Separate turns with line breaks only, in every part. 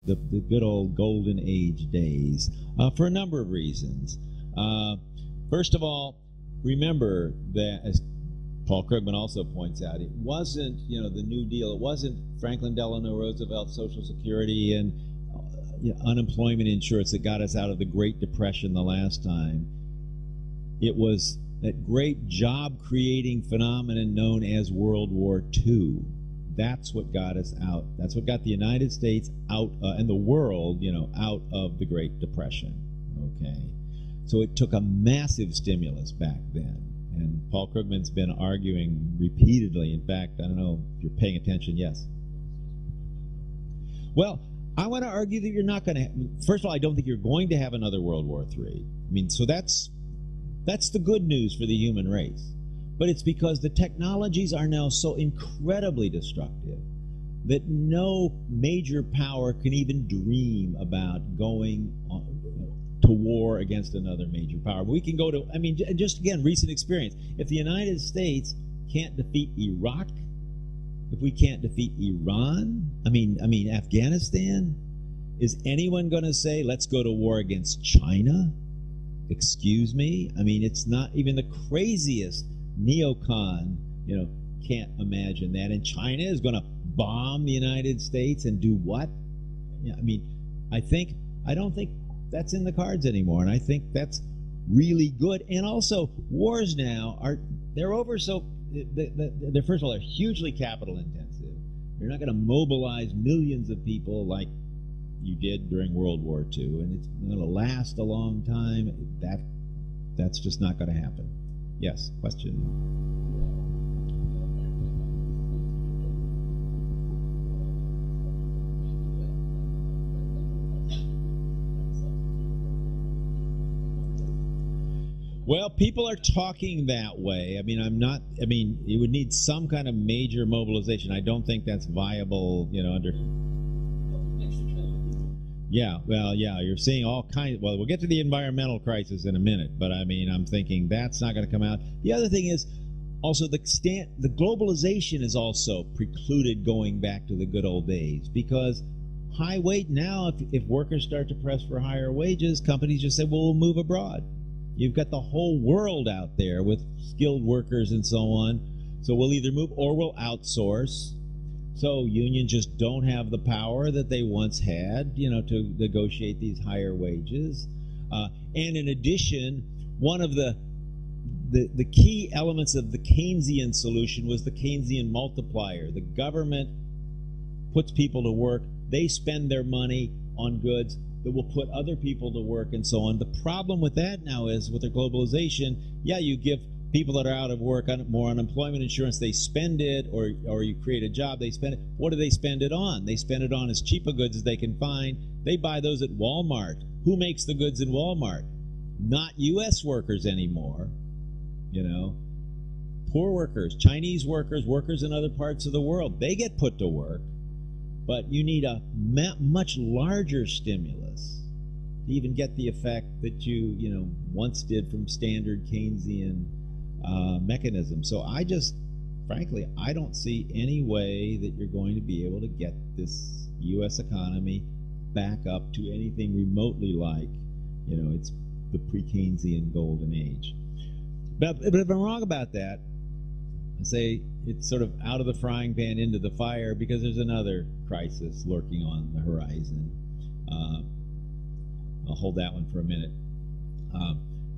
the good old golden age days for a number of reasons. First of all, remember that, as Paul Krugman also points out, it wasn't, the New Deal. It wasn't Franklin Delano Roosevelt's Social Security and unemployment insurance that got us out of the Great Depression the last time. It was that great job-creating phenomenon known as World War II. That's what got us out. That's what got the United States out and the world, out of the Great Depression. Okay, so it took a massive stimulus back then. And Paul Krugman's been arguing repeatedly. In fact, I don't know if you're paying attention. Yes. Well, I want to argue that you're not going to. First of all, I don't think you're going to have another World War III. I mean, so that's the good news for the human race. But it's because the technologies are now so incredibly destructive that no major power can even dream about going to war against another major power. We can go to, just again, recent experience. If the United States can't defeat Iraq, if we can't defeat Iran, Afghanistan, is anyone going to say, let's go to war against China? Excuse me? It's not even the craziest neocon, can't imagine that. And China is going to bomb the United States and do what? I don't think that's in the cards anymore, and I think that's really good. And also, wars now they're over. So they're first of all, they're hugely capital intensive. You're not going to mobilize millions of people like you did during World War II, and it's going to last a long time. That's just not going to happen. Yes, question. Well, people are talking that way. It would need some kind of major mobilization. I don't think that's viable, under. Yeah, well, yeah, you're seeing all kinds. Well, we'll get to the environmental crisis in a minute, but I'm thinking that's not going to come out. The other thing is also the globalization is also precluded going back to the good old days, because high wage now, if workers start to press for higher wages, companies just say, well, we'll move abroad. You've got the whole world out there with skilled workers and so on. So we'll either move or we'll outsource. So unions just don't have the power that they once had, to negotiate these higher wages. And in addition, one of the key elements of the Keynesian solution was the Keynesian multiplier. The government puts people to work. They spend their money on goods that will put other people to work and so on. The problem with that now is with the globalization, you give people that are out of work more unemployment insurance, they spend it, or you create a job, they spend it. What do they spend it on? They spend it on as cheap a goods as they can find. They buy those at Walmart. Who makes the goods in Walmart? Not U.S. workers anymore. Poor workers, Chinese workers, workers in other parts of the world, they get put to work. But you need a much larger stimulus to even get the effect that you once did from standard Keynesian mechanism. So frankly, I don't see any way that you're going to be able to get this U.S. economy back up to anything remotely like, it's the pre-Keynesian golden age. But if I'm wrong about that, I say it's sort of out of the frying pan into the fire, because there's another crisis lurking on the horizon. I'll hold that one for a minute.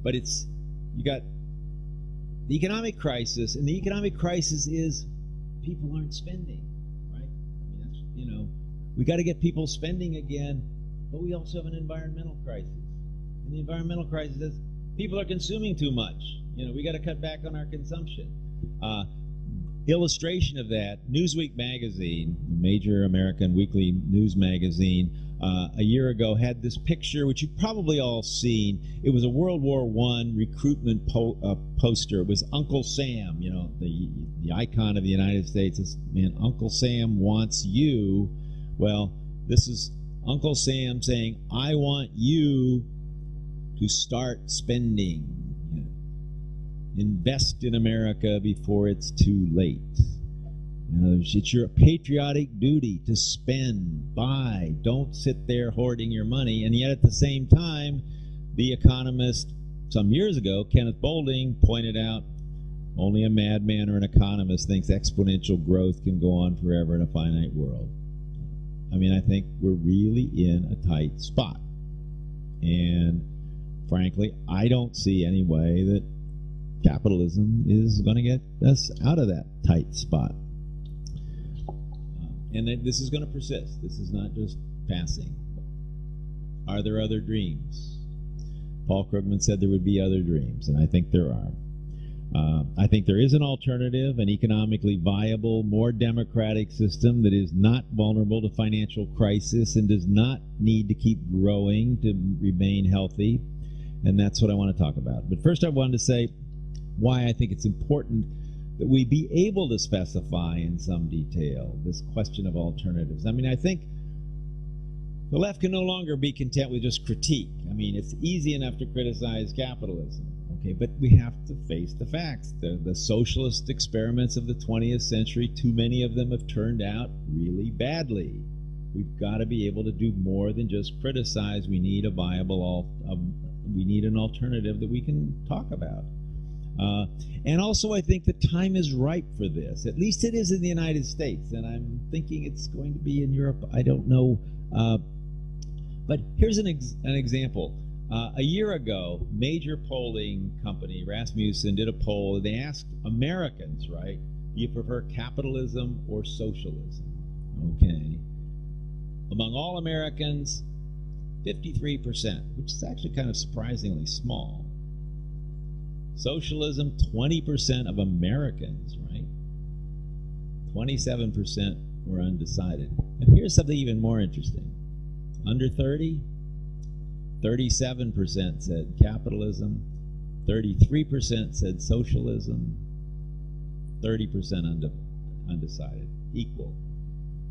But you got the economic crisis, and the economic crisis is people aren't spending, right? We got to get people spending again, but we also have an environmental crisis. And the environmental crisis is people are consuming too much. We got to cut back on our consumption. Illustration of that, Newsweek magazine, a major American weekly news magazine, a year ago had this picture, which you've probably all seen. It was a World War I recruitment poster. It was Uncle Sam, the icon of the United States. Uncle Sam wants you. Well, this is Uncle Sam saying, I want you to start spending. Invest in America before it's too late. You know, it's your patriotic duty to spend, buy. Don't sit there hoarding your money. And yet at the same time, the economist some years ago, Kenneth Boulding, pointed out only a madman or an economist thinks exponential growth can go on forever in a finite world. I mean, I think we're really in a tight spot. And frankly, I don't see any way that capitalism is going to get us out of that tight spot. And that this is going to persist. This is not just passing. Are there other dreams? Paul Krugman said there would be other dreams, and I think there are. I think there is an alternative, an economically viable, more democratic system that is not vulnerable to financial crisis and does not need to keep growing to remain healthy. And that's what I want to talk about. But first I wanted to say why I think it's important that we be able to specify in some detail this question of alternatives. I mean, I think the left can no longer be content with just critique. I mean, it's easy enough to criticize capitalism, okay, but we have to face the facts. The socialist experiments of the 20th century, too many of them have turned out really badly. We've got to be able to do more than just criticize. We need a viable, we need an alternative that we can talk about. And also, I think the time is ripe for this. At least it is in the United States, and I'm thinking it's going to be in Europe. I don't know. But here's an example. A year ago, major polling company, Rasmussen, did a poll. They asked Americans, right, do you prefer capitalism or socialism? Okay. Among all Americans, 53%, which is actually kind of surprisingly small. Socialism, 20% of Americans, right? 27% were undecided. And here's something even more interesting. Under 30, 37% said capitalism, 33% said socialism, 30% undecided. Equal.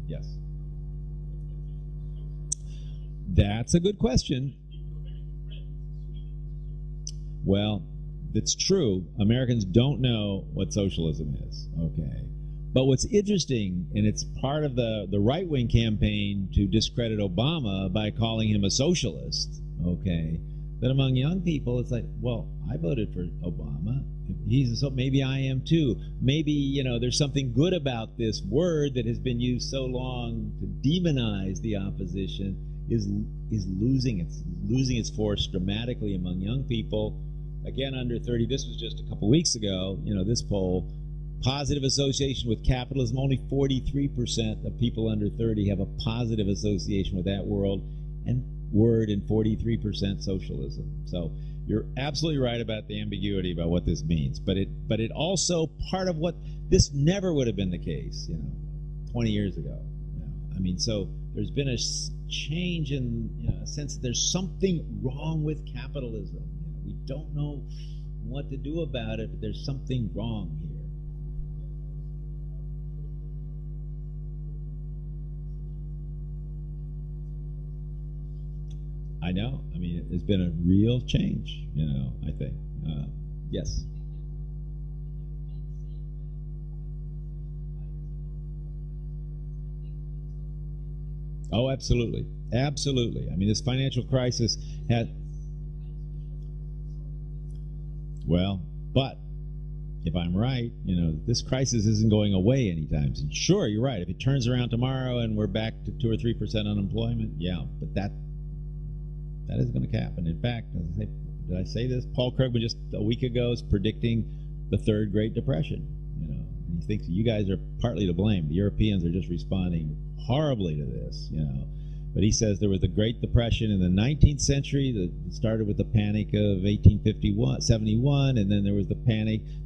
Yes. That's a good question. Well, it's true. Americans don't know what socialism is. Okay. But what's interesting, and it's part of the right-wing campaign to discredit Obama by calling him a socialist, okay, that among young people, it's like, well, I voted for Obama. So maybe I am too. Maybe, you know, there's something good about this word that has been used so long to demonize the opposition is losing its force dramatically among young people. Again, under 30, this was just a couple weeks ago, you know, this poll, positive association with capitalism, only 43% of people under 30 have a positive association with that word, and 43% socialism. So you're absolutely right about the ambiguity about what this means, but it also part of what this never would have been the case, you know, 20 years ago. You know? I mean, so there's been a change in, you know, a sense that there's something wrong with capitalism. You know, we don't know what to do about it, but there's something wrong here. I know. I mean, it's been a real change, you know, I think. Yes. Oh, absolutely. Absolutely. I mean, this financial crisis had... Well, but if I'm right, you know, this crisis isn't going away anytime soon. Sure, you're right. If it turns around tomorrow and we're back to 2 or 3% unemployment, yeah, but that is going to happen. In fact, did I say this? Paul Krugman just a week ago is predicting the third Great Depression. You know, and he thinks you guys are partly to blame. The Europeans are just responding horribly to this. You know, but he says there was the Great Depression in the 19th century that started with the Panic of 1871, and then there was the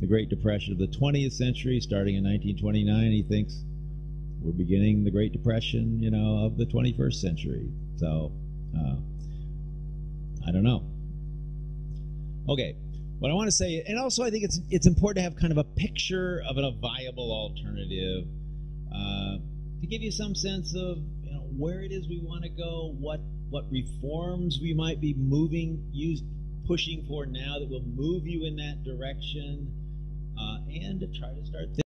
Great Depression of the 20th century, starting in 1929. He thinks we're beginning the Great Depression, you know, of the 21st century. So. I don't know. Okay, what I want to say, and also I think it's important to have kind of a picture of a viable alternative to give you some sense of, you know, where it is we want to go, what reforms we might be pushing for now that will move you in that direction, and to try to start thinking